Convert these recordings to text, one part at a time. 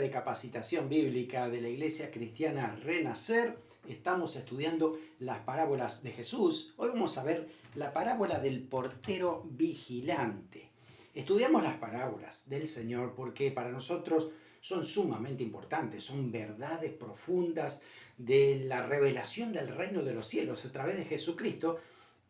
de capacitación bíblica de la Iglesia Cristiana Renacer. Estamos estudiando las parábolas de Jesús. Hoy vamos a ver la parábola del portero vigilante. Estudiamos las parábolas del Señor porque para nosotros son sumamente importantes, son verdades profundas de la revelación del reino de los cielos a través de Jesucristo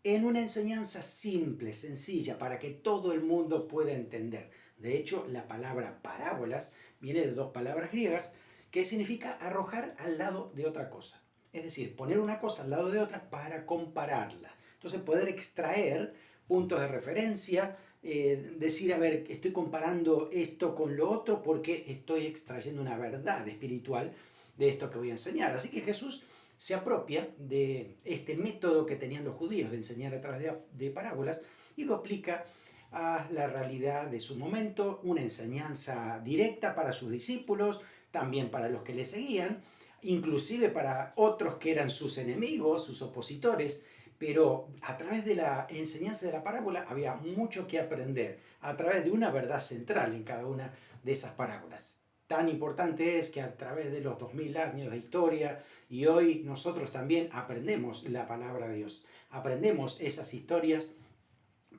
en una enseñanza simple, sencilla, para que todo el mundo pueda entender. De hecho, la palabra parábolas viene de dos palabras griegas que significa arrojar al lado de otra cosa. Es decir, poner una cosa al lado de otra para compararla. Entonces, poder extraer puntos de referencia, decir, a ver, estoy comparando esto con lo otro porque estoy extrayendo una verdad espiritual de esto que voy a enseñar. Así que Jesús se apropia de este método que tenían los judíos de enseñar a través de parábolas y lo aplica a la realidad de su momento, una enseñanza directa para sus discípulos, también para los que le seguían, inclusive para otros que eran sus enemigos, sus opositores, pero a través de la enseñanza de la parábola había mucho que aprender, a través de una verdad central en cada una de esas parábolas. Tan importante es que a través de los 2000 años de historia y hoy nosotros también aprendemos la palabra de Dios, aprendemos esas historias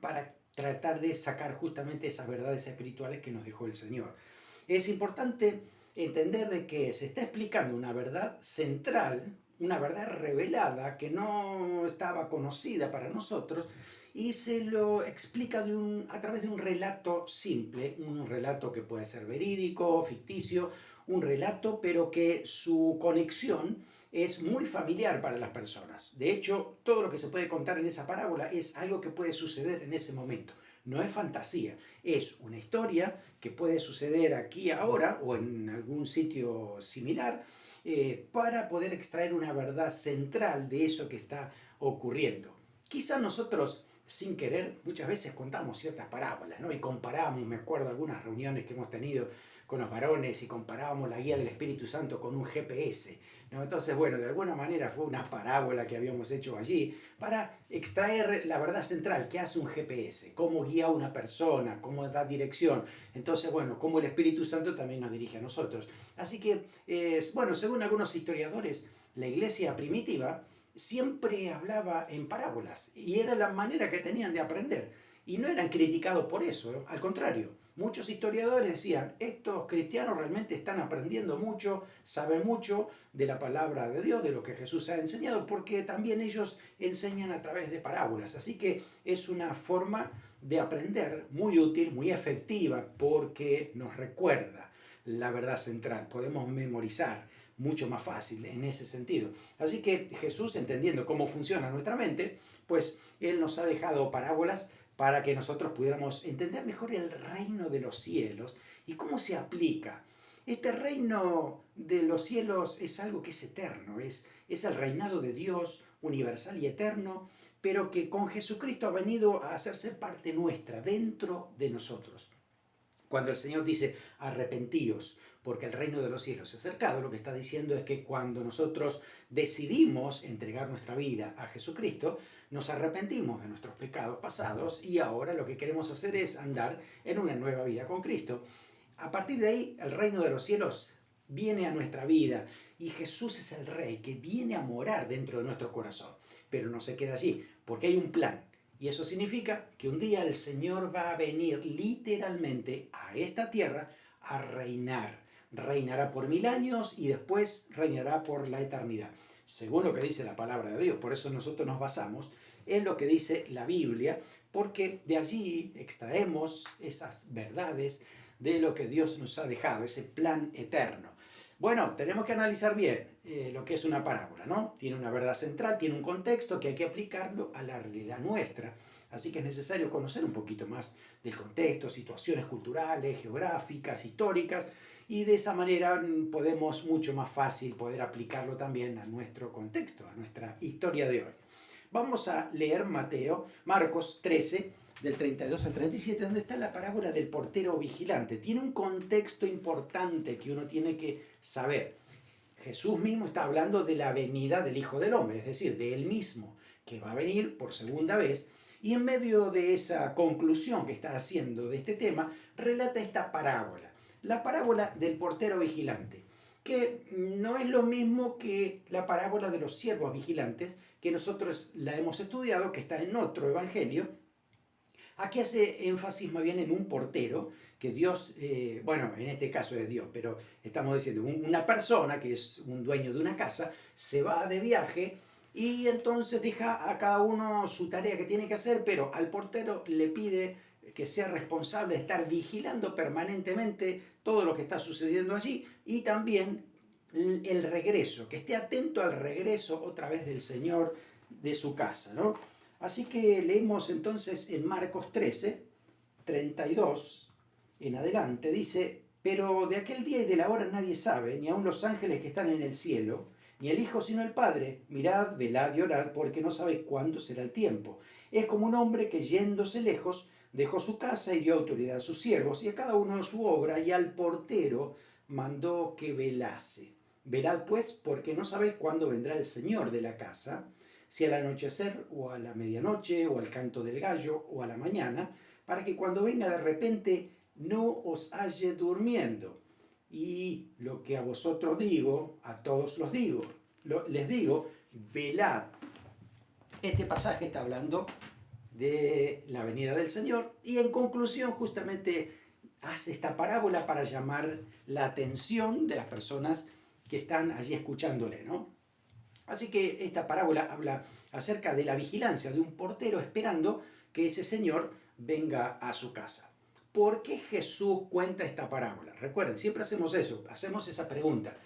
para tratar de sacar justamente esas verdades espirituales que nos dejó el Señor. Es importante entender de que se está explicando una verdad central, una verdad revelada que no estaba conocida para nosotros y se lo explica a través de un relato simple, un relato que puede ser verídico, ficticio, un relato, pero que su conexión es muy familiar para las personas. De hecho, todo lo que se puede contar en esa parábola es algo que puede suceder en ese momento. No es fantasía, es una historia que puede suceder aquí ahora o en algún sitio similar para poder extraer una verdad central de eso que está ocurriendo. Quizá nosotros sin querer muchas veces contamos ciertas parábolas, ¿no? Y comparamos, me acuerdo algunas reuniones que hemos tenido con los varones y comparábamos la guía del Espíritu Santo con un GPS, ¿no? Entonces, bueno, de alguna manera fue una parábola que habíamos hecho allí para extraer la verdad central que hace un GPS, cómo guía a una persona, cómo da dirección. Entonces, bueno, cómo el Espíritu Santo también nos dirige a nosotros. Así que, bueno, según algunos historiadores, la iglesia primitiva siempre hablaba en parábolas y era la manera que tenían de aprender. Y no eran criticados por eso, ¿eh? Al contrario, muchos historiadores decían, estos cristianos realmente están aprendiendo mucho, saben mucho de la palabra de Dios, de lo que Jesús ha enseñado, porque también ellos enseñan a través de parábolas. Así que es una forma de aprender muy útil, muy efectiva, porque nos recuerda la verdad central. Podemos memorizar mucho más fácil en ese sentido. Así que Jesús, entendiendo cómo funciona nuestra mente, pues Él nos ha dejado parábolas para que nosotros pudiéramos entender mejor el reino de los cielos y cómo se aplica. Este reino de los cielos es algo que es eterno, es el reinado de Dios universal y eterno, pero que con Jesucristo ha venido a hacerse parte nuestra, dentro de nosotros. Cuando el Señor dice, arrepentíos, porque el reino de los cielos se ha acercado, lo que está diciendo es que cuando nosotros decidimos entregar nuestra vida a Jesucristo, nos arrepentimos de nuestros pecados pasados y ahora lo que queremos hacer es andar en una nueva vida con Cristo. A partir de ahí, el reino de los cielos viene a nuestra vida y Jesús es el Rey que viene a morar dentro de nuestro corazón. Pero no se queda allí, porque hay un plan. Y eso significa que un día el Señor va a venir literalmente a esta tierra a reinar. Reinará por 1000 años y después reinará por la eternidad. Según lo que dice la palabra de Dios. Por eso nosotros nos basamos en lo que dice la Biblia, porque de allí extraemos esas verdades de lo que Dios nos ha dejado, ese plan eterno. Bueno, tenemos que analizar bien lo que es una parábola, ¿no? Tiene una verdad central, tiene un contexto que hay que aplicarlo a la realidad nuestra. Así que es necesario conocer un poquito más del contexto, situaciones culturales, geográficas, históricas, y de esa manera podemos mucho más fácil poder aplicarlo también a nuestro contexto, a nuestra historia de hoy. Vamos a leer Marcos 13, del 32 al 37, donde está la parábola del portero vigilante. Tiene un contexto importante que uno tiene que saber. Jesús mismo está hablando de la venida del Hijo del Hombre, es decir, de Él mismo, que va a venir por segunda vez, y en medio de esa conclusión que está haciendo de este tema, relata esta parábola. la parábola del portero vigilante, que no es lo mismo que la parábola de los siervos vigilantes, que nosotros la hemos estudiado, que está en otro evangelio. Aquí hace énfasis más bien en un portero, que Dios, bueno, en este caso es Dios, pero estamos diciendo, una persona que es un dueño de una casa, se va de viaje y entonces deja a cada uno su tarea que tiene que hacer, pero al portero le pide que sea responsable de estar vigilando permanentemente todo lo que está sucediendo allí y también el regreso, que esté atento al regreso otra vez del Señor de su casa, ¿no? Así que leemos entonces en Marcos 13, 32 en adelante, dice, pero de aquel día y de la hora nadie sabe, ni aun los ángeles que están en el cielo, ni el Hijo sino el Padre. Mirad, velad y orad, porque no sabéis cuándo será el tiempo. Es como un hombre que yéndose lejos dejó su casa y dio autoridad a sus siervos, y a cada uno su obra, y al portero mandó que velase. Velad pues, porque no sabéis cuándo vendrá el Señor de la casa, si al anochecer o a la medianoche o al canto del gallo o a la mañana, para que cuando venga de repente no os halle durmiendo. Y lo que a vosotros digo, a todos les digo, velad. Este pasaje está hablando de la venida del Señor y en conclusión justamente hace esta parábola para llamar la atención de las personas que están allí escuchándole, ¿no? Así que esta parábola habla acerca de la vigilancia de un portero esperando que ese señor venga a su casa. ¿Por qué Jesús cuenta esta parábola? Recuerden, siempre hacemos eso, hacemos esa pregunta.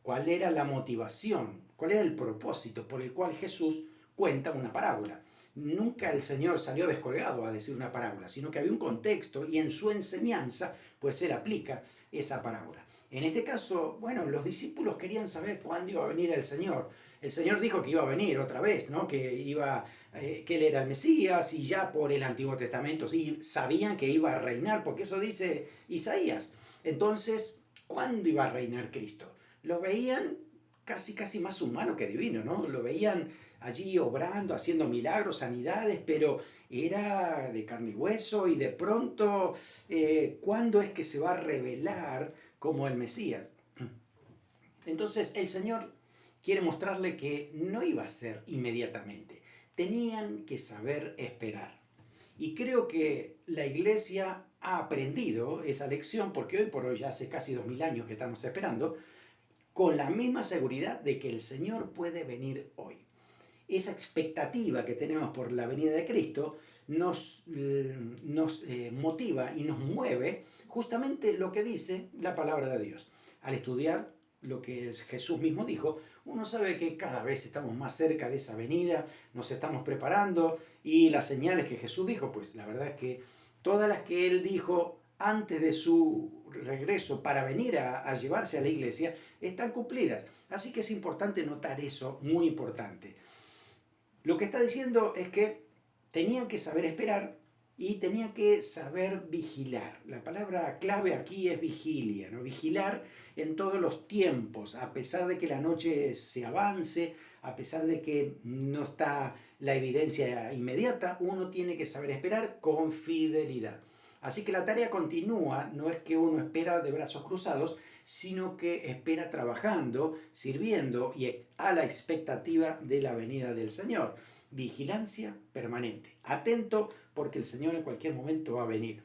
¿Cuál era la motivación? ¿Cuál era el propósito por el cual Jesús cuenta una parábola? Nunca el Señor salió descolgado a decir una parábola, sino que había un contexto y en su enseñanza, pues Él aplica esa parábola. En este caso, bueno, los discípulos querían saber cuándo iba a venir el Señor. El Señor dijo que iba a venir otra vez, ¿no? Que Él era el Mesías y ya por el Antiguo Testamento sí sabían que iba a reinar, porque eso dice Isaías. Entonces, ¿cuándo iba a reinar Cristo? Lo veían casi más humano que divino, ¿no? Lo veían allí obrando, haciendo milagros, sanidades, pero era de carne y hueso y de pronto, ¿cuándo es que se va a revelar como el Mesías? Entonces el Señor quiere mostrarle que no iba a ser inmediatamente. Tenían que saber esperar. Y creo que la iglesia ha aprendido esa lección, porque hoy por hoy, ya hace casi 2000 años que estamos esperando, con la misma seguridad de que el Señor puede venir hoy. Esa expectativa que tenemos por la venida de Cristo nos motiva y nos mueve justamente lo que dice la palabra de Dios. Al estudiar lo que Jesús mismo dijo, uno sabe que cada vez estamos más cerca de esa venida, nos estamos preparando y las señales que Jesús dijo, pues la verdad es que todas las que Él dijo antes de su regreso para venir a llevarse a la iglesia están cumplidas. Así que es importante notar eso, muy importante. Lo que está diciendo es que tenían que saber esperar y tenían que saber vigilar. La palabra clave aquí es vigilia, ¿no? Vigilar en todos los tiempos, a pesar de que la noche se avance, a pesar de que no está la evidencia inmediata, uno tiene que saber esperar con fidelidad. Así que la tarea continúa, no es que uno espera de brazos cruzados, sino que espera trabajando, sirviendo y a la expectativa de la venida del Señor. Vigilancia permanente, atento porque el Señor en cualquier momento va a venir.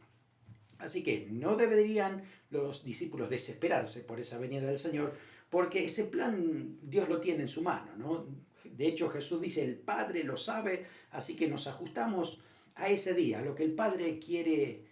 Así que no deberían los discípulos desesperarse por esa venida del Señor, porque ese plan Dios lo tiene en su mano, ¿no? De hecho Jesús dice, el Padre lo sabe, así que nos ajustamos a ese día, a lo que el Padre quiere,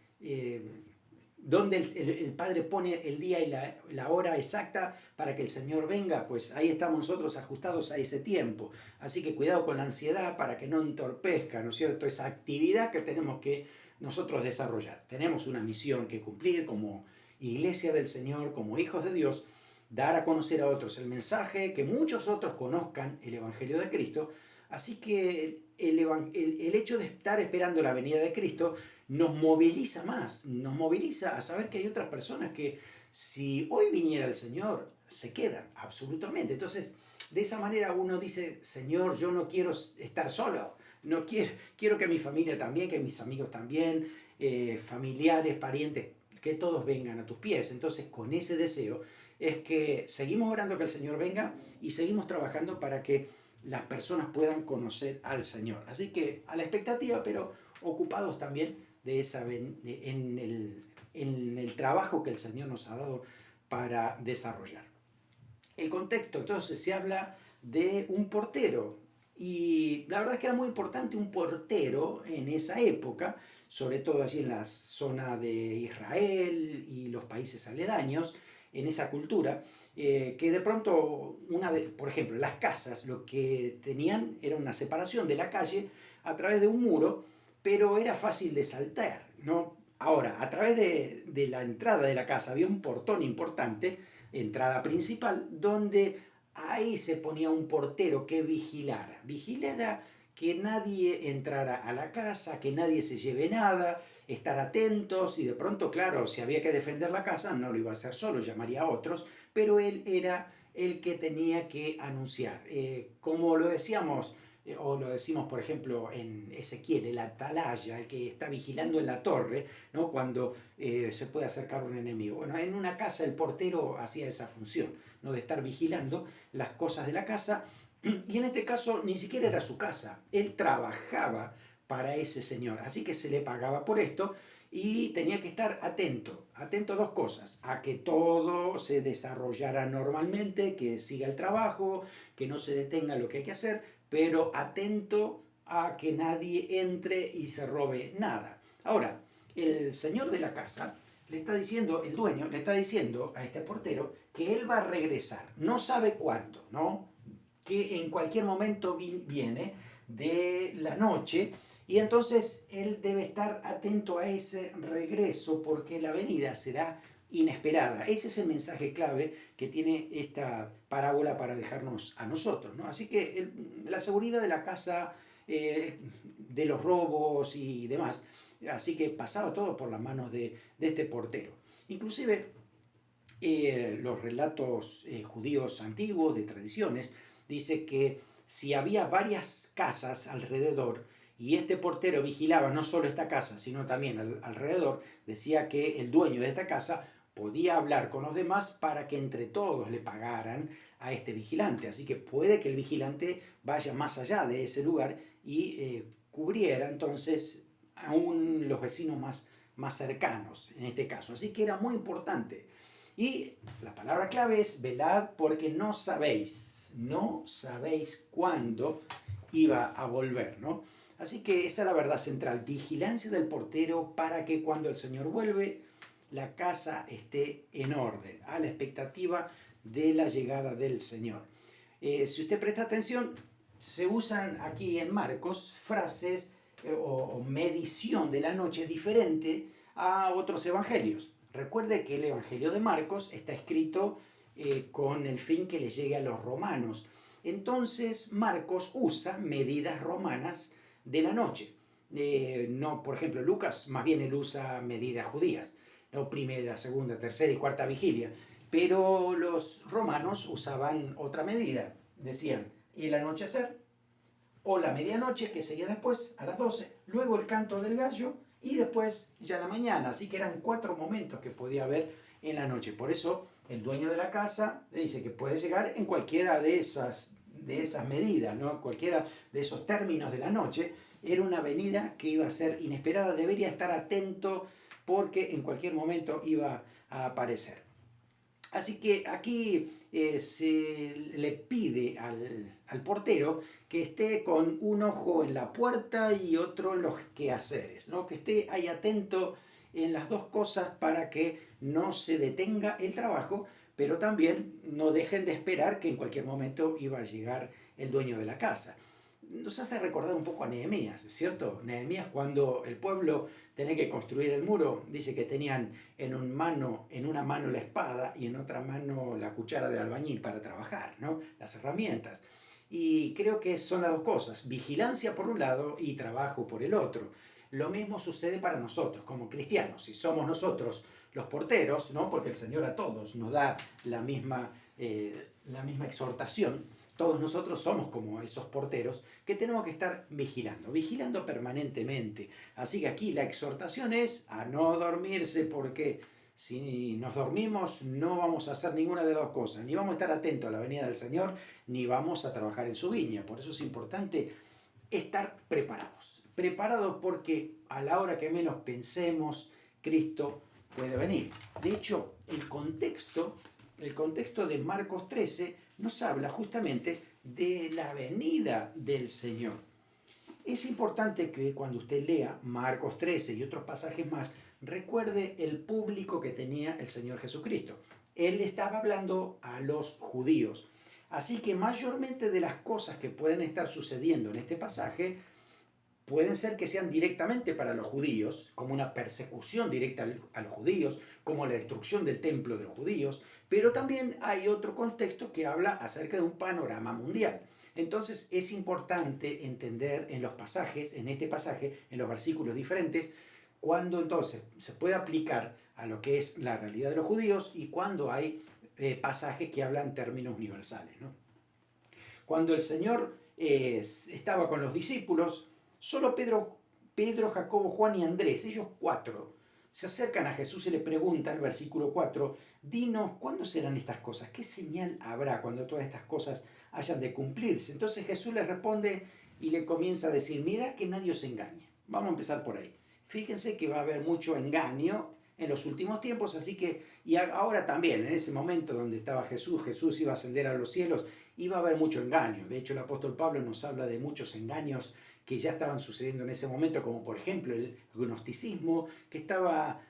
donde el Padre pone el día y la hora exacta para que el Señor venga, pues ahí estamos nosotros ajustados a ese tiempo. Así que cuidado con la ansiedad para que no entorpezca, ¿no es cierto?, esa actividad que tenemos que nosotros desarrollar. Tenemos una misión que cumplir como iglesia del Señor, como hijos de Dios, dar a conocer a otros el mensaje, que muchos otros conozcan el Evangelio de Cristo. Así que el hecho de estar esperando la venida de Cristo nos moviliza más, nos moviliza a saber que hay otras personas que si hoy viniera el Señor, se quedan, absolutamente. Entonces, de esa manera uno dice, Señor, yo no quiero estar solo, no quiero que mi familia también, que mis amigos también, familiares, parientes, que todos vengan a tus pies. Entonces, con ese deseo es que seguimos orando que el Señor venga y seguimos trabajando para que las personas puedan conocer al Señor. Así que a la expectativa, pero ocupados también de en el trabajo que el Señor nos ha dado para desarrollar. El contexto, entonces, se habla de un portero. Y la verdad es que era muy importante un portero en esa época, sobre todo allí en la zona de Israel y los países aledaños, en esa cultura, que de pronto, por ejemplo, las casas lo que tenían era una separación de la calle a través de un muro, pero era fácil de saltar, ¿no? Ahora, a través de la entrada de la casa había un portón importante, entrada principal, donde ahí se ponía un portero que vigilara que nadie entrara a la casa, que nadie se lleve nada, estar atentos y de pronto, claro, si había que defender la casa, no lo iba a hacer solo, llamaría a otros, pero él era el que tenía que anunciar. Como lo decíamos, o lo decimos, por ejemplo, en Ezequiel, el atalaya, el que está vigilando en la torre, ¿no? Cuando se puede acercar un enemigo. Bueno, en una casa el portero hacía esa función, ¿no? De estar vigilando las cosas de la casa, y en este caso ni siquiera era su casa, él trabajaba para ese señor, así que se le pagaba por esto y tenía que estar atento a dos cosas, a que todo se desarrollara normalmente, que siga el trabajo, que no se detenga lo que hay que hacer, pero atento a que nadie entre y se robe nada. Ahora, el señor de la casa le está diciendo, el dueño le está diciendo a este portero que él va a regresar, no sabe cuándo, ¿no? Que en cualquier momento viene de la noche y entonces él debe estar atento a ese regreso porque la venida será inesperada. Ese es el mensaje clave que tiene esta parábola para dejarnos a nosotros, ¿no? Así que la seguridad de la casa, de los robos y demás, así que pasaba todo por las manos de este portero. Inclusive los relatos judíos antiguos, de tradiciones, dice que si había varias casas alrededor y este portero vigilaba no solo esta casa, sino también alrededor, decía que el dueño de esta casa podía hablar con los demás para que entre todos le pagaran a este vigilante. Así que puede que el vigilante vaya más allá de ese lugar y cubriera entonces aún los vecinos más cercanos en este caso. Así que era muy importante. Y la palabra clave es velad porque no sabéis cuándo iba a volver, ¿no? Así que esa es la verdad central, vigilancia del portero para que cuando el Señor vuelve, la casa esté en orden, a la expectativa de la llegada del Señor. Si usted presta atención, se usan aquí en Marcos frases o medición de la noche diferente a otros evangelios. Recuerde que el Evangelio de Marcos está escrito con el fin que le llegue a los romanos. Entonces Marcos usa medidas romanas de la noche. No, por ejemplo, Lucas más bien él usa medidas judías, ¿no? Primera, segunda, tercera y cuarta vigilia. Pero los romanos usaban otra medida. Decían el anochecer o la medianoche, que seguía después a las 12, luego el canto del gallo y después ya la mañana. Así que eran 4 momentos que podía haber en la noche. Por eso el dueño de la casa le dice que puede llegar en cualquiera de esas medidas, ¿no? Cualquiera de esos términos de la noche. Era una venida que iba a ser inesperada, debería estar atento porque en cualquier momento iba a aparecer. Así que aquí se le pide al portero que esté con un ojo en la puerta y otro en los quehaceres, ¿no? Que esté ahí atento en las dos cosas para que no se detenga el trabajo, pero también no dejen de esperar que en cualquier momento iba a llegar el dueño de la casa. Nos hace recordar un poco a Nehemías, ¿cierto? Nehemías, cuando el pueblo tenía que construir el muro, dice que tenían en una mano la espada y en otra mano la cuchara de albañil para trabajar, ¿no? Las herramientas. Y creo que son las dos cosas, vigilancia por un lado y trabajo por el otro. Lo mismo sucede para nosotros como cristianos. Si somos nosotros los porteros, ¿no? Porque el Señor a todos nos da la misma exhortación, todos nosotros somos como esos porteros que tenemos que estar vigilando permanentemente. Así que aquí la exhortación es a no dormirse, porque si nos dormimos no vamos a hacer ninguna de las dos cosas, ni vamos a estar atentos a la venida del Señor, ni vamos a trabajar en su viña. Por eso es importante estar preparados porque a la hora que menos pensemos, Cristo puede venir. De hecho, el contexto de Marcos 13 nos habla justamente de la venida del Señor. Es importante que cuando usted lea Marcos 13 y otros pasajes más, recuerde el público que tenía el Señor Jesucristo. Él estaba hablando a los judíos. Así que mayormente de las cosas que pueden estar sucediendo en este pasaje pueden ser que sean directamente para los judíos, como una persecución directa a los judíos, como la destrucción del templo de los judíos, pero también hay otro contexto que habla acerca de un panorama mundial. Entonces es importante entender en los pasajes, en este pasaje, en los versículos diferentes, cuando entonces se puede aplicar a lo que es la realidad de los judíos y cuando hay pasajes que hablan términos universales, ¿no? Cuando el Señor estaba con los discípulos, solo Pedro, Jacobo, Juan y Andrés, ellos 4, se acercan a Jesús y le preguntan, versículo 4, dinos, ¿cuándo serán estas cosas? ¿Qué señal habrá cuando todas estas cosas hayan de cumplirse? Entonces Jesús les responde y le comienza a decir, mirad que nadie os engañe. Vamos a empezar por ahí. Fíjense que va a haber mucho engaño en los últimos tiempos, así que, y ahora también, en ese momento donde estaba Jesús iba a ascender a los cielos, iba a haber mucho engaño. De hecho, el apóstol Pablo nos habla de muchos engaños que ya estaban sucediendo en ese momento, como por ejemplo el gnosticismo, que estaba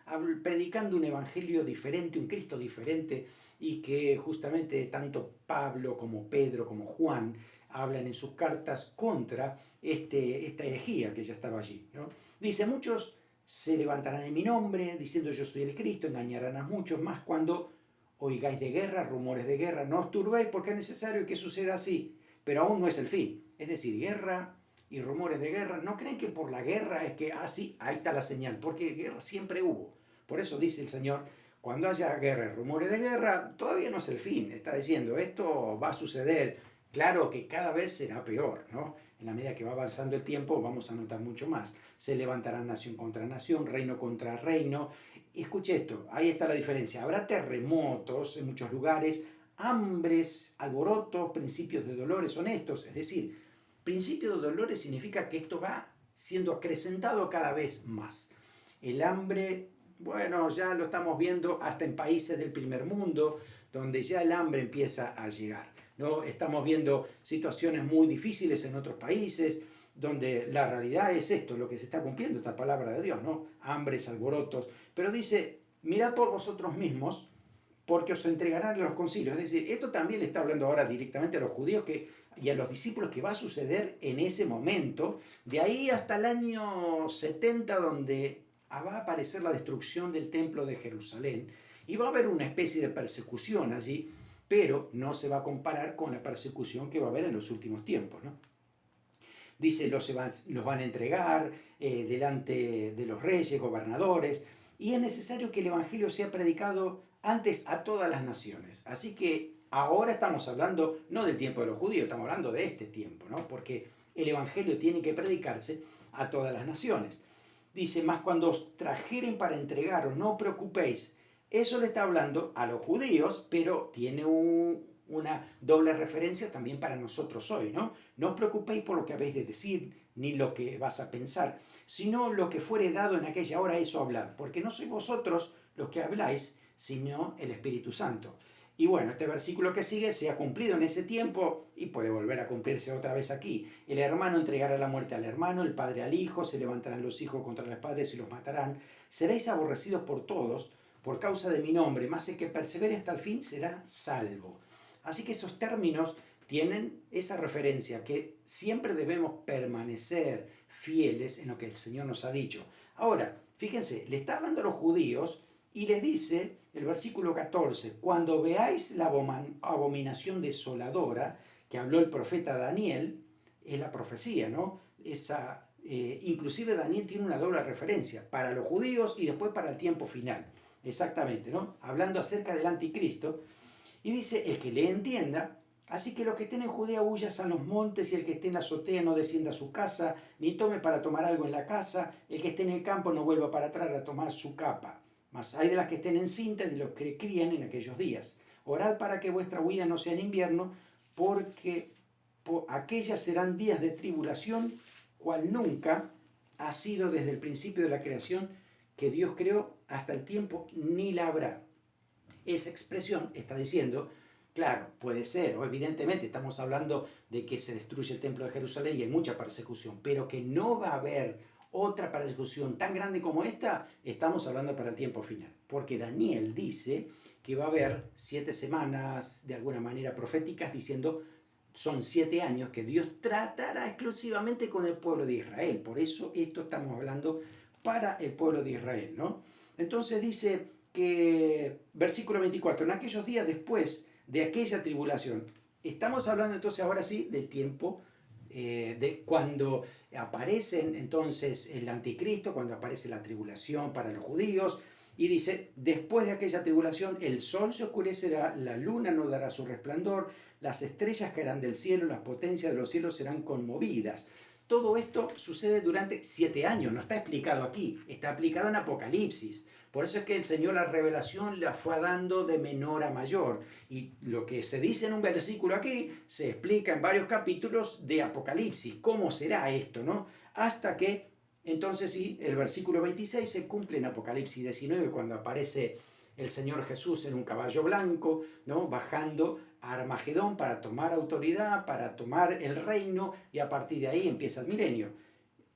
predicando un evangelio diferente, un Cristo diferente, y que justamente tanto Pablo como Pedro como Juan hablan en sus cartas contra esta herejía que ya estaba allí, ¿no? Dice, muchos se levantarán en mi nombre, diciendo yo soy el Cristo, engañarán a muchos más cuando oigáis de guerra, rumores de guerra, no os turbéis porque es necesario que suceda así, pero aún no es el fin. Es decir, guerra y rumores de guerra, no creen que por la guerra es que, sí, ahí está la señal, porque guerra siempre hubo. Por eso dice el Señor, cuando haya guerra y rumores de guerra, todavía no es el fin. Está diciendo, esto va a suceder. Claro que cada vez será peor, ¿no? En la medida que va avanzando el tiempo vamos a notar mucho más. Se levantarán nación contra nación, reino contra reino. Y escuche esto, ahí está la diferencia. Habrá terremotos en muchos lugares, hambres, alborotos, principios de dolores honestos. Es decir, principio de dolores significa que esto va siendo acrecentado cada vez más. El hambre, bueno, ya lo estamos viendo hasta en países del primer mundo, donde ya el hambre empieza a llegar, ¿no? Estamos viendo situaciones muy difíciles en otros países, donde la realidad es esto, lo que se está cumpliendo, esta palabra de Dios, ¿no? Hambres, alborotos. Pero dice, mirad por vosotros mismos, porque os entregarán a los concilios. Es decir, esto también le está hablando ahora directamente a los judíos y a los discípulos que va a suceder en ese momento, de ahí hasta el año 70, donde va a aparecer la destrucción del templo de Jerusalén, y va a haber una especie de persecución allí, pero no se va a comparar con la persecución que va a haber en los últimos tiempos, ¿no? Dice, los van a entregar delante de los reyes, gobernadores, y es necesario que el evangelio sea predicado antes a todas las naciones. Así que ahora estamos hablando no del tiempo de los judíos, estamos hablando de este tiempo, ¿no? Porque el evangelio tiene que predicarse a todas las naciones. Dice, más cuando os trajeren para entregaros, no os preocupéis. Eso le está hablando a los judíos, pero tiene una doble referencia también para nosotros hoy, ¿no? No os preocupéis por lo que habéis de decir, ni lo que vas a pensar, sino lo que fuere dado en aquella hora, eso hablad, porque no sois vosotros los que habláis, sino el Espíritu Santo. Y bueno, este versículo que sigue se ha cumplido en ese tiempo y puede volver a cumplirse otra vez aquí. El hermano entregará la muerte al hermano, el padre al hijo, se levantarán los hijos contra los padres y los matarán. Seréis aborrecidos por todos por causa de mi nombre, mas el que persevere hasta el fin será salvo. Así que esos términos tienen esa referencia, que siempre debemos permanecer fieles en lo que el Señor nos ha dicho. Ahora, fíjense, le está hablando a los judíos y les dice, el versículo 14, cuando veáis la abominación desoladora que habló el profeta Daniel, es la profecía, ¿no? Inclusive Daniel tiene una doble referencia, para los judíos y después para el tiempo final. Exactamente, ¿no? Hablando acerca del anticristo. Y dice, el que le entienda, Así que los que estén en Judea huyan a los montes, y el que esté en la azotea no descienda a su casa, ni tome para tomar algo en la casa, el que esté en el campo no vuelva para atrás a tomar su capa. Mas hay de las que estén encintas y de los que crían en aquellos días. Orad para que vuestra huida no sea en invierno, porque aquellas serán días de tribulación, cual nunca ha sido desde el principio de la creación que Dios creó hasta el tiempo, ni la habrá. Esa expresión está diciendo, claro, puede ser, o evidentemente estamos hablando de que se destruye el templo de Jerusalén y hay mucha persecución, pero que no va a haber otra persecución tan grande como esta, estamos hablando para el tiempo final. Porque Daniel dice que va a haber 7 semanas de alguna manera proféticas diciendo, son 7 años que Dios tratará exclusivamente con el pueblo de Israel. Por eso esto estamos hablando para el pueblo de Israel, ¿no? Entonces dice que, versículo 24, en aquellos días después de aquella tribulación, estamos hablando entonces ahora sí del tiempo de cuando aparecen entonces el anticristo, cuando aparece la tribulación para los judíos, y dice, después de aquella tribulación el sol se oscurecerá, la luna no dará su resplandor, las estrellas caerán del cielo, las potencias de los cielos serán conmovidas. Todo esto sucede durante 7 años, no está explicado aquí, está aplicado en Apocalipsis. Por eso es que el Señor la revelación la fue dando de menor a mayor. Y lo que se dice en un versículo aquí, se explica en varios capítulos de Apocalipsis. ¿Cómo será esto, no? Hasta que, entonces sí, el versículo 26 se cumple en Apocalipsis 19, cuando aparece el Señor Jesús en un caballo blanco, ¿no? Bajando a Armagedón para tomar autoridad, para tomar el reino, y a partir de ahí empieza el milenio.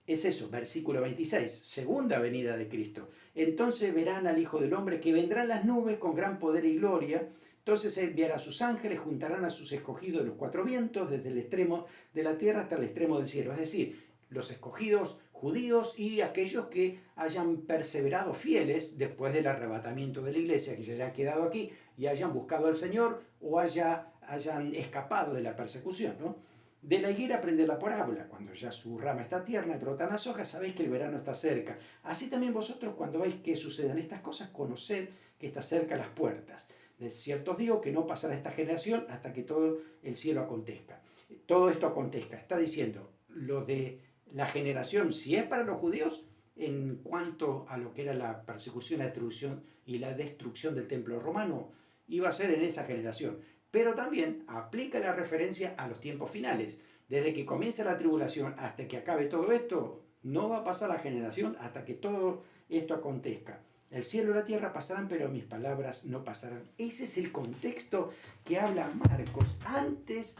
Es eso, versículo 26, segunda venida de Cristo. Entonces verán al Hijo del Hombre que vendrá en las nubes con gran poder y gloria. Entonces enviará a sus ángeles, juntarán a sus escogidos de los 4 vientos, desde el extremo de la tierra hasta el extremo del cielo. Es decir, los escogidos judíos y aquellos que hayan perseverado fieles después del arrebatamiento de la iglesia, que se hayan quedado aquí y hayan buscado al Señor o hayan escapado de la persecución, ¿no? De la higuera aprended la parábola, cuando ya su rama está tierna y brotan las hojas, sabéis que el verano está cerca. Así también vosotros, cuando veis que sucedan estas cosas, conoced que está cerca las puertas. De cierto os digo que no pasará esta generación hasta que todo el cielo acontezca. Todo esto acontezca. Está diciendo lo de la generación, si es para los judíos, en cuanto a lo que era la persecución, la destrucción y la destrucción del templo romano, iba a ser en esa generación. Pero también aplica la referencia a los tiempos finales. Desde que comienza la tribulación hasta que acabe todo esto, no va a pasar la generación hasta que todo esto acontezca. El cielo y la tierra pasarán, pero mis palabras no pasarán. Ese es el contexto que habla Marcos antes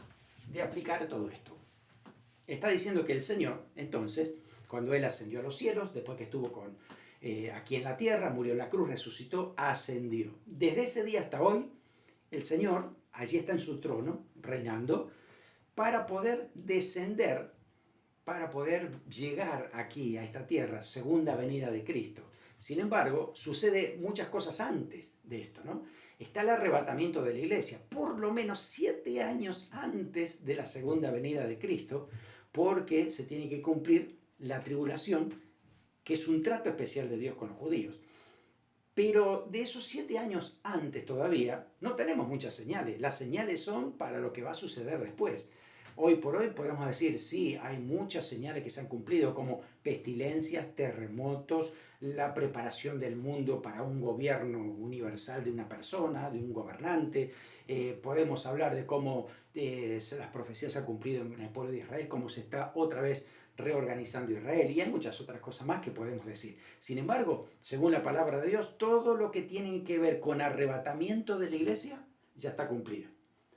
de aplicar todo esto. Está diciendo que el Señor, entonces, cuando Él ascendió a los cielos, después que estuvo aquí en la tierra, murió en la cruz, resucitó, ascendió. Desde ese día hasta hoy, el Señor allí está en su trono, reinando, para poder descender, para poder llegar aquí a esta tierra, segunda venida de Cristo. Sin embargo, sucede muchas cosas antes de esto, ¿no? Está el arrebatamiento de la iglesia, por lo menos 7 años antes de la segunda venida de Cristo, porque se tiene que cumplir la tribulación, que es un trato especial de Dios con los judíos. Pero de esos 7 años antes todavía, no tenemos muchas señales. Las señales son para lo que va a suceder después. Hoy por hoy podemos decir, sí, hay muchas señales que se han cumplido, como pestilencias, terremotos, la preparación del mundo para un gobierno universal de una persona, de un gobernante. Podemos hablar de cómo las profecías se han cumplido en el pueblo de Israel, cómo se está otra vez reorganizando Israel, y hay muchas otras cosas más que podemos decir. Sin embargo, según la palabra de Dios, todo lo que tiene que ver con arrebatamiento de la iglesia ya está cumplido.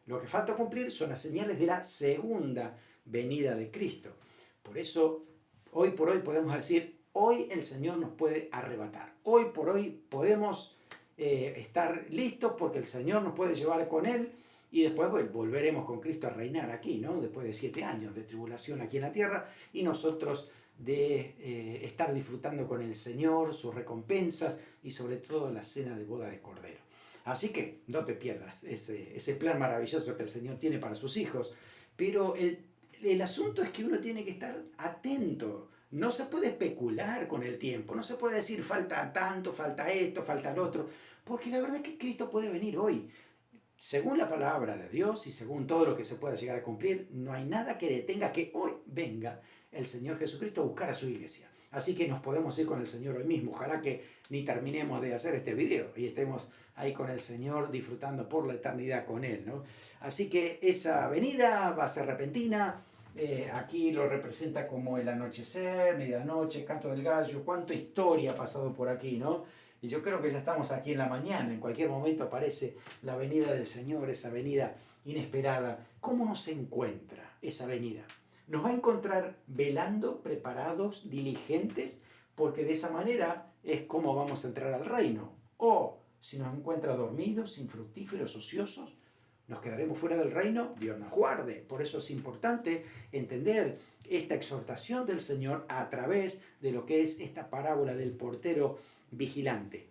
Lo que falta cumplir son las señales de la segunda venida de Cristo. Por eso, hoy por hoy podemos decir, hoy el Señor nos puede arrebatar. Hoy por hoy podemos estar listos porque el Señor nos puede llevar con Él. Y después volveremos con Cristo a reinar aquí, ¿no? Después de 7 años de tribulación aquí en la tierra, y nosotros de estar disfrutando con el Señor, sus recompensas y sobre todo la cena de boda de Cordero. Así que no te pierdas ese plan maravilloso que el Señor tiene para sus hijos. Pero el asunto es que uno tiene que estar atento. No se puede especular con el tiempo, no se puede decir falta tanto, falta esto, falta lo otro, porque la verdad es que Cristo puede venir hoy. según la palabra de Dios y según todo lo que se pueda llegar a cumplir, no hay nada que detenga que hoy venga el Señor Jesucristo a buscar a su iglesia. Así que nos podemos ir con el Señor hoy mismo. Ojalá que ni terminemos de hacer este video y estemos ahí con el Señor disfrutando por la eternidad con Él, ¿no? Así que esa venida va a ser repentina. Aquí lo representa como el anochecer, medianoche, canto del gallo. Cuánta historia ha pasado por aquí, ¿no? Y yo creo que ya estamos aquí en la mañana. En cualquier momento aparece la venida del Señor, esa venida inesperada. ¿Cómo nos encuentra esa venida? Nos va a encontrar velando, preparados, diligentes, porque de esa manera es como vamos a entrar al reino. O si nos encuentra dormidos, infructíferos, ociosos, nos quedaremos fuera del reino. Dios nos guarde. Por eso es importante entender esta exhortación del Señor a través de lo que es esta parábola del portero vigilante.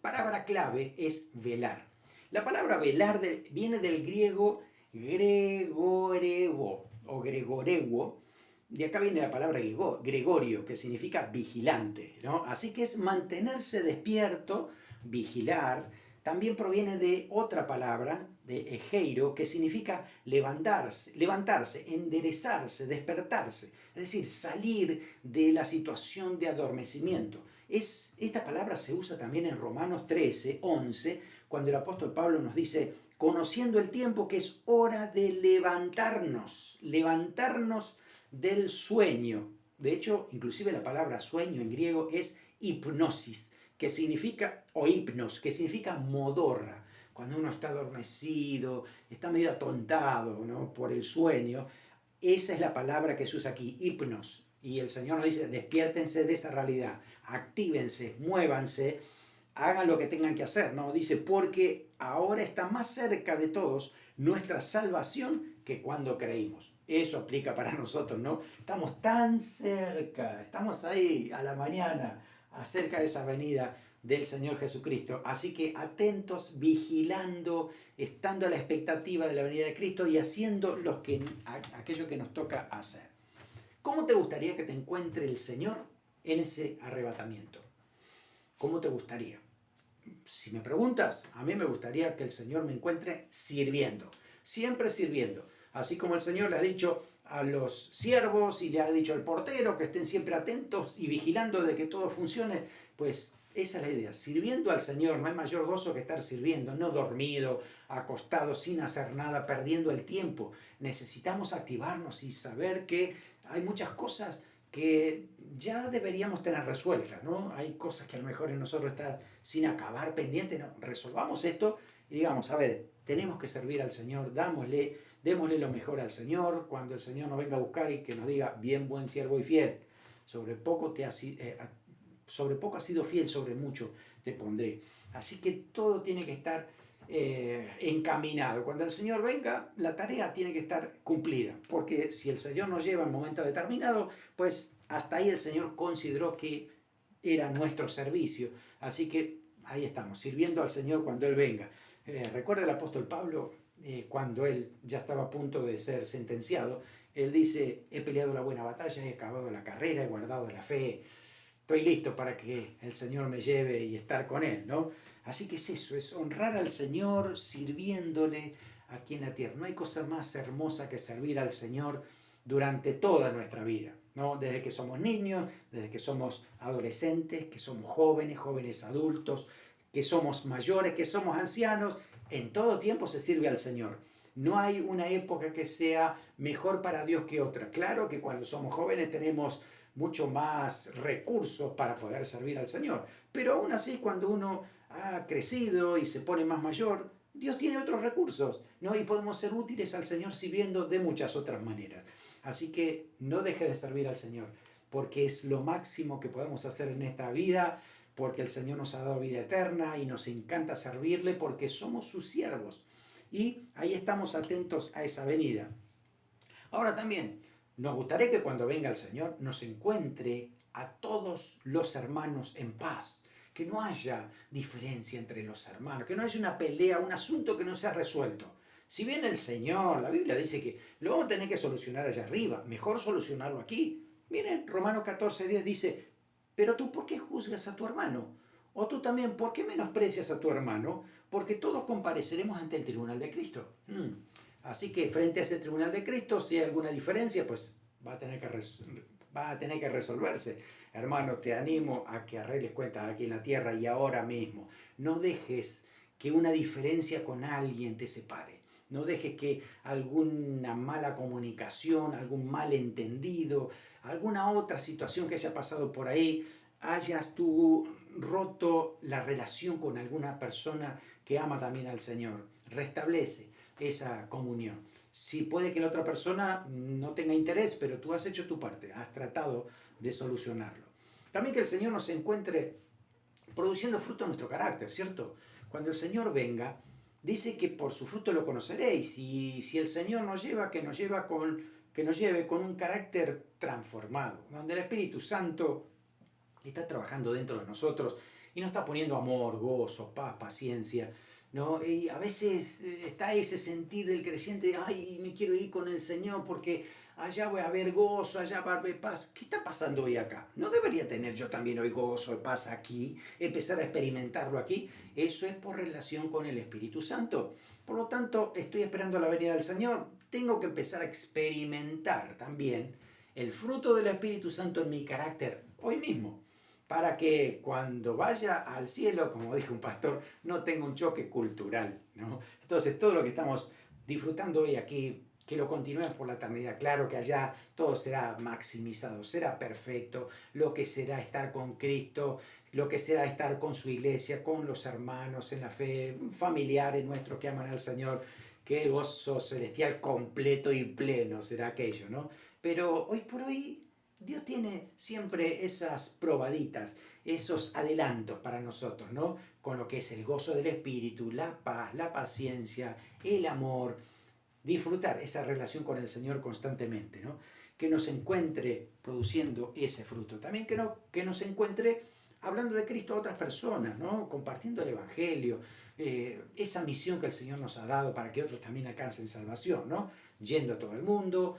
Palabra clave es velar. La palabra velar viene del griego gregorevo o gregorevo. De acá viene la palabra Gregorio, que significa vigilante, ¿no? Así que es mantenerse despierto, vigilar. También proviene de otra palabra, de egeiro, que significa levantarse, enderezarse, despertarse. Es decir, salir de la situación de adormecimiento. Esta palabra se usa también en Romanos 13, 11, cuando el apóstol Pablo nos dice, conociendo el tiempo que es hora de levantarnos del sueño. De hecho, inclusive la palabra sueño en griego es hipnosis, que significa, o hipnos, que significa modorra. Cuando uno está adormecido, está medio atontado, ¿no?, por el sueño, esa es la palabra que se usa aquí, hipnos. Y el Señor nos dice, despiértense de esa realidad, actívense, muévanse, hagan lo que tengan que hacer, ¿no? Dice, porque ahora está más cerca de todos nuestra salvación que cuando creímos. Eso aplica para nosotros, ¿no? Estamos tan cerca, estamos ahí a la mañana, acerca de esa venida del Señor Jesucristo. Así que atentos, vigilando, estando a la expectativa de la venida de Cristo y haciendo aquello que nos toca hacer. ¿Cómo te gustaría que te encuentre el Señor en ese arrebatamiento? ¿Cómo te gustaría? Si me preguntas, a mí me gustaría que el Señor me encuentre sirviendo, siempre sirviendo. Así como el Señor le ha dicho a los siervos y le ha dicho al portero que estén siempre atentos y vigilando de que todo funcione, pues esa es la idea, sirviendo al Señor. No hay mayor gozo que estar sirviendo, no dormido, acostado, sin hacer nada, perdiendo el tiempo. Necesitamos activarnos y saber que hay muchas cosas que ya deberíamos tener resueltas, ¿no? Hay cosas que a lo mejor en nosotros están sin acabar pendientes, no, resolvamos esto y digamos, a ver, tenemos que servir al Señor, démosle lo mejor al Señor, cuando el Señor nos venga a buscar y que nos diga, bien, buen siervo y fiel, sobre poco has sido fiel, sobre mucho te pondré. Así que todo tiene que estar encaminado. Cuando el Señor venga, la tarea tiene que estar cumplida, porque si el Señor nos lleva en un momento determinado, pues hasta ahí el Señor consideró que era nuestro servicio. Así que ahí estamos, sirviendo al Señor cuando Él venga. Recuerda el apóstol Pablo, cuando él ya estaba a punto de ser sentenciado, él dice, he peleado la buena batalla, he acabado la carrera, he guardado la fe, estoy listo para que el Señor me lleve y estar con Él, ¿no? Así que es eso, es honrar al Señor sirviéndole aquí en la tierra. No hay cosa más hermosa que servir al Señor durante toda nuestra vida, ¿no? Desde que somos niños, desde que somos adolescentes, que somos jóvenes adultos, que somos mayores, que somos ancianos, en todo tiempo se sirve al Señor. No hay una época que sea mejor para Dios que otra. Claro que cuando somos jóvenes tenemos mucho más recursos para poder servir al Señor, pero aún así cuando uno ha crecido y se pone más mayor, Dios tiene otros recursos, ¿no? Y podemos ser útiles al Señor sirviendo de muchas otras maneras. Así que no deje de servir al Señor, porque es lo máximo que podemos hacer en esta vida, porque el Señor nos ha dado vida eterna y nos encanta servirle porque somos sus siervos. Y ahí estamos atentos a esa venida. Ahora también, nos gustaría que cuando venga el Señor nos encuentre a todos los hermanos en paz, que no haya diferencia entre los hermanos, que no haya una pelea, un asunto que no sea resuelto. Si viene el Señor, la Biblia dice que lo vamos a tener que solucionar allá arriba, mejor solucionarlo aquí. Miren, Romanos 14:10 dice, pero tú, ¿por qué juzgas a tu hermano? O tú también, ¿por qué menosprecias a tu hermano? Porque todos compareceremos ante el tribunal de Cristo. Así que frente a ese tribunal de Cristo, si hay alguna diferencia, pues va a tener que resolverse. Hermano, te animo a que arregles cuentas aquí en la tierra y ahora mismo. No dejes que una diferencia con alguien te separe. No dejes que alguna mala comunicación, algún malentendido, alguna otra situación que haya pasado por ahí, hayas tú roto la relación con alguna persona que ama también al Señor. Restablece esa comunión. Si puede que la otra persona no tenga interés, pero tú has hecho tu parte, has tratado de solucionarlo. También que el Señor nos encuentre produciendo fruto en nuestro carácter, ¿cierto? Cuando el Señor venga, dice que por su fruto lo conoceréis, y si el Señor nos lleva, que nos lleve con un carácter transformado, donde el Espíritu Santo está trabajando dentro de nosotros y nos está poniendo amor, gozo, paz, paciencia, ¿no? Y a veces está ese sentir del creyente, ay, me quiero ir con el Señor porque allá voy a haber gozo, allá va a haber paz. ¿Qué está pasando hoy acá? ¿No debería tener yo también hoy gozo y paz aquí? Empezar a experimentarlo aquí. Eso es por relación con el Espíritu Santo. Por lo tanto, estoy esperando la venida del Señor. Tengo que empezar a experimentar también el fruto del Espíritu Santo en mi carácter hoy mismo, para que cuando vaya al cielo, como dijo un pastor, no tenga un choque cultural, ¿no? Entonces, todo lo que estamos disfrutando hoy aquí, que lo continuemos por la eternidad. Claro que allá todo será maximizado, será perfecto, lo que será estar con Cristo, lo que será estar con su iglesia, con los hermanos en la fe, familiares nuestros que aman al Señor. Qué gozo celestial completo y pleno será aquello, ¿no? Pero hoy por hoy Dios tiene siempre esas probaditas, esos adelantos para nosotros, ¿no? Con lo que es el gozo del Espíritu, la paz, la paciencia, el amor, disfrutar esa relación con el Señor constantemente, ¿no? Que nos encuentre produciendo ese fruto. También que nos encuentre hablando de Cristo a otras personas, ¿no? Compartiendo el Evangelio, esa misión que el Señor nos ha dado para que otros también alcancen salvación, ¿no? Yendo a todo el mundo,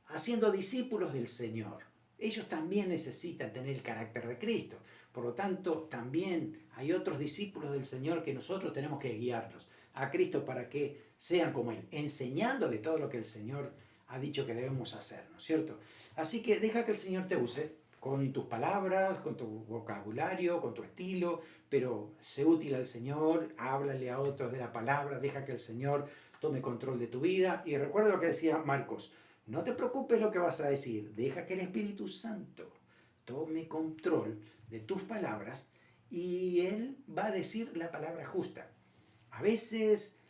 haciendo discípulos del Señor. Ellos también necesitan tener el carácter de Cristo. Por lo tanto, también hay otros discípulos del Señor que nosotros tenemos que guiarlos a Cristo para que sean como Él, enseñándole todo lo que el Señor ha dicho que debemos hacer, ¿no es cierto? Así que deja que el Señor te use con tus palabras, con tu vocabulario, con tu estilo, pero sé útil al Señor, háblale a otros de la palabra, deja que el Señor tome control de tu vida. Y recuerda lo que decía Marcos, no te preocupes lo que vas a decir, deja que el Espíritu Santo tome control de tus palabras y Él va a decir la palabra justa. A veces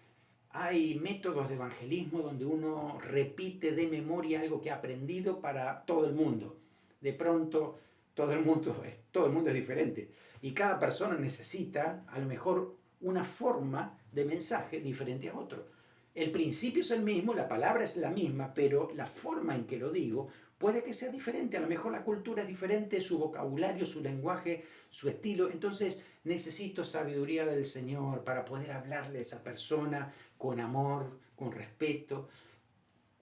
hay métodos de evangelismo donde uno repite de memoria algo que ha aprendido para todo el mundo. De pronto todo el mundo es diferente y cada persona necesita a lo mejor una forma de mensaje diferente a otro. El principio es el mismo, la palabra es la misma, pero la forma en que lo digo puede que sea diferente. A lo mejor la cultura es diferente, su vocabulario, su lenguaje, su estilo. Entonces necesito sabiduría del Señor para poder hablarle a esa persona con amor, con respeto,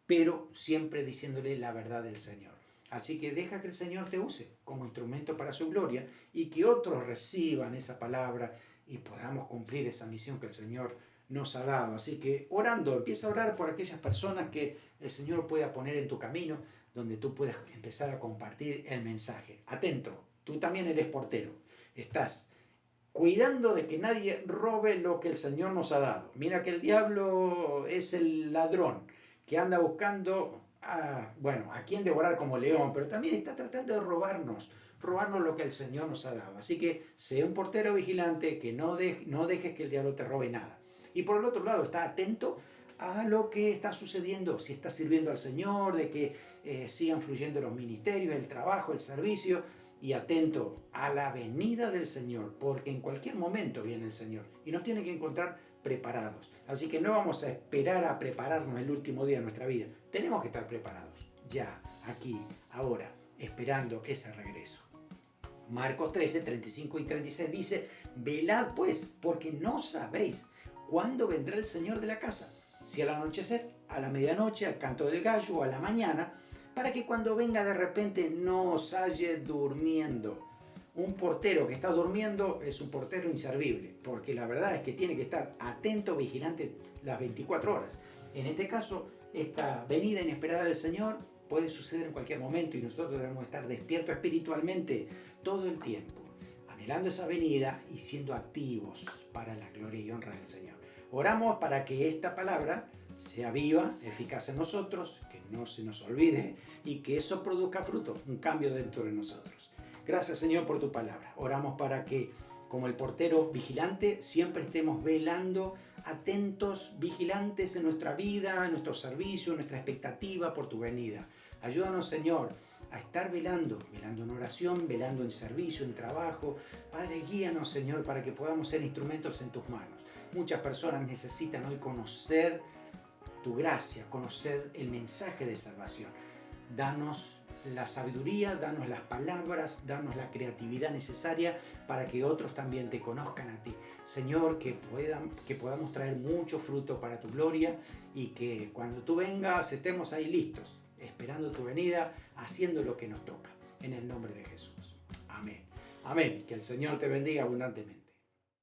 pero siempre diciéndole la verdad del Señor. Así que deja que el Señor te use como instrumento para su gloria y que otros reciban esa palabra y podamos cumplir esa misión que el Señor nos ha dado. Así que orando, empieza a orar por aquellas personas que el Señor pueda poner en tu camino, donde tú puedas empezar a compartir el mensaje. Atento, tú también eres portero. Estás cuidando de que nadie robe lo que el Señor nos ha dado. Mira que el diablo es el ladrón que anda buscando a quién devorar como león, pero también está tratando de robarnos lo que el Señor nos ha dado. Así que sé un portero vigilante, que no dejes que el diablo te robe nada. Y por el otro lado, está atento a lo que está sucediendo, si está sirviendo al Señor, de que sigan fluyendo los ministerios, el trabajo, el servicio, y atento a la venida del Señor, porque en cualquier momento viene el Señor y nos tiene que encontrar preparados. Así que no vamos a esperar a prepararnos el último día de nuestra vida. Tenemos que estar preparados, ya, aquí, ahora, esperando ese regreso. Marcos 13, 35 y 36 dice, velad pues, porque no sabéis cuándo vendrá el Señor de la casa, si al anochecer, a la medianoche, al canto del gallo o a la mañana, para que cuando venga de repente no os halle durmiendo. Un portero que está durmiendo es un portero inservible, porque la verdad es que tiene que estar atento, vigilante las 24 horas. En este caso, esta venida inesperada del Señor puede suceder en cualquier momento y nosotros debemos estar despiertos espiritualmente todo el tiempo, anhelando esa venida y siendo activos para la gloria y honra del Señor. Oramos para que esta palabra sea viva, eficaz en nosotros, que no se nos olvide y que eso produzca fruto, un cambio dentro de nosotros. Gracias, Señor, por tu palabra. Oramos para que, como el portero vigilante, siempre estemos velando, atentos, vigilantes en nuestra vida, en nuestro servicio, en nuestra expectativa por tu venida. Ayúdanos, Señor, a estar velando en oración, velando en servicio, en trabajo. Padre, guíanos, Señor, para que podamos ser instrumentos en tus manos. Muchas personas necesitan hoy conocer tu gracia, conocer el mensaje de salvación. Danos la sabiduría, danos las palabras, danos la creatividad necesaria para que otros también te conozcan a ti. Señor, que podamos traer mucho fruto para tu gloria y que cuando tú vengas estemos ahí listos, esperando tu venida, haciendo lo que nos toca. En el nombre de Jesús. Amén. Amén. Que el Señor te bendiga abundantemente.